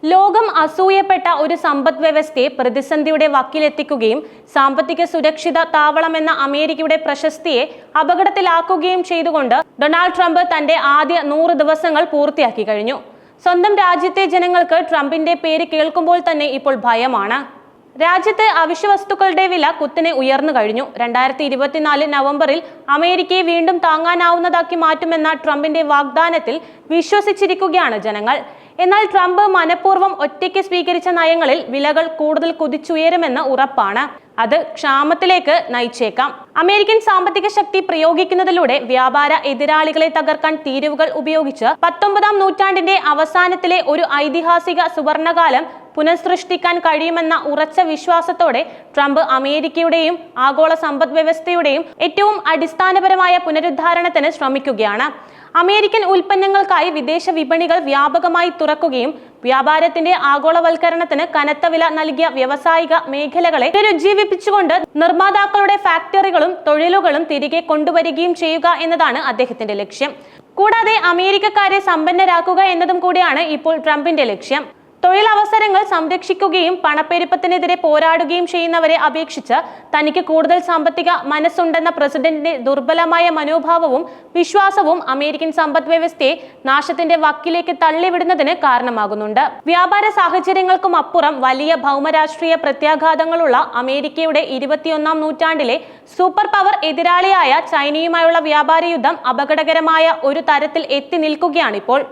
ലോകം അസൂയപ്പെട്ട ഒരു സമ്പദ് വ്യവസ്ഥയെ പ്രതിസന്ധിയുടെ വക്കിലെത്തിക്കുകയും സാമ്പത്തിക സുരക്ഷിത താവളമെന്ന അമേരിക്കയുടെ പ്രശസ്തിയെ അപകടത്തിലാക്കുകയും ചെയ്തുകൊണ്ട് ഡൊണാൾഡ് ട്രംപ് തന്റെ ആദ്യ 100 ദിവസങ്ങൾ പൂർത്തിയാക്കി കഴിഞ്ഞു. സ്വന്തം രാജ്യത്തെ ജനങ്ങൾക്ക് ട്രംപിന്റെ പേര് കേൾക്കുമ്പോൾ തന്നെ ഇപ്പോൾ ഭയമാണ്. രാജ്യത്ത് അവശ്യവസ്തുക്കളുടെ വില കുത്തനെ ഉയർന്നു കഴിഞ്ഞു. 2024 നവംബറിൽ അമേരിക്കയെ വീണ്ടും താങ്ങാനാവുന്നതാക്കി മാറ്റുമെന്ന ട്രംപിന്റെ വാഗ്ദാനത്തിൽ വിശ്വസിച്ചിരിക്കുകയാണ് ജനങ്ങൾ. എന്നാൽ ട്രംപ് മനഃപൂർവ്വം ഒറ്റയ്ക്ക് സ്വീകരിച്ച നയങ്ങളിൽ വിലകൾ കൂടുതൽ കുതിച്ചുയരുമെന്ന് ഉറപ്പാണ്. അത് ക്ഷാമത്തിലേക്ക് നയിച്ചേക്കാം. അമേരിക്കൻ സാമ്പത്തിക ശക്തി പ്രയോഗിക്കുന്നതിലൂടെ വ്യാപാര എതിരാളികളെ തകർക്കാൻ തീരുവകൾ ഉപയോഗിച്ച് 19ാം നൂറ്റാണ്ടിന്റെ അവസാനത്തിലെ ഒരു ഐതിഹാസിക സുവർണകാലം പുനഃസൃഷ്ടിക്കാൻ കഴിയുമെന്ന ഉറച്ച വിശ്വാസത്തോടെ ട്രംപ് അമേരിക്കയുടെയും ആഗോള സമ്പദ് വ്യവസ്ഥയുടെയും ഏറ്റവും അടിസ്ഥാനപരമായ പുനരുദ്ധാരണത്തിന് ശ്രമിക്കുകയാണ്. അമേരിക്കൻ ഉൽപ്പന്നങ്ങൾക്കായി വിദേശ വിപണികൾ വ്യാപകമായി തുറക്കുകയും വ്യാപാരത്തിന്റെ ആഗോളവൽക്കരണത്തിന് കനത്ത വില നൽകിയ വ്യാവസായിക മേഖലകളെ പുനരുജ്ജീവിപ്പിച്ചുകൊണ്ട് നിർമ്മാതാക്കളുടെ ഫാക്ടറികളും തൊഴിലുകളും തിരികെ കൊണ്ടുവരികയും ചെയ്യുക എന്നതാണ് അദ്ദേഹത്തിന്റെ ലക്ഷ്യം. കൂടാതെ അമേരിക്കക്കാരെ സമ്പന്നരാക്കുക എന്നതും കൂടിയാണ് ഇപ്പോൾ ട്രംപിന്റെ ലക്ഷ്യം. തൊഴിലവസരങ്ങൾ സംരക്ഷിക്കുകയും പണപ്പെരുപ്പത്തിനെതിരെ പോരാടുകയും ചെയ്യുന്നവരെ അപേക്ഷിച്ച് തനിക്ക് കൂടുതൽ സാമ്പത്തിക മനസ്സുണ്ടെന്ന പ്രസിഡന്റിന്റെ ദുർബലമായ മനോഭാവവും വിശ്വാസവും അമേരിക്കൻ സമ്പദ് വ്യവസ്ഥയെ നാശത്തിന്റെ വക്കിലേക്ക് തള്ളിവിടുന്നതിന് കാരണമാകുന്നുണ്ട്. വ്യാപാര സാഹചര്യങ്ങൾക്കും അപ്പുറം വലിയ ഭൗമരാഷ്ട്രീയ പ്രത്യാഘാതങ്ങളുള്ള അമേരിക്കയുടെ 21ാം നൂറ്റാണ്ടിലെ സൂപ്പർ പവർ എതിരാളിയായ ചൈനയുമായുള്ള വ്യാപാര യുദ്ധം അപകടകരമായ ഒരു തരത്തിൽ എത്തി നിൽക്കുകയാണിപ്പോൾ.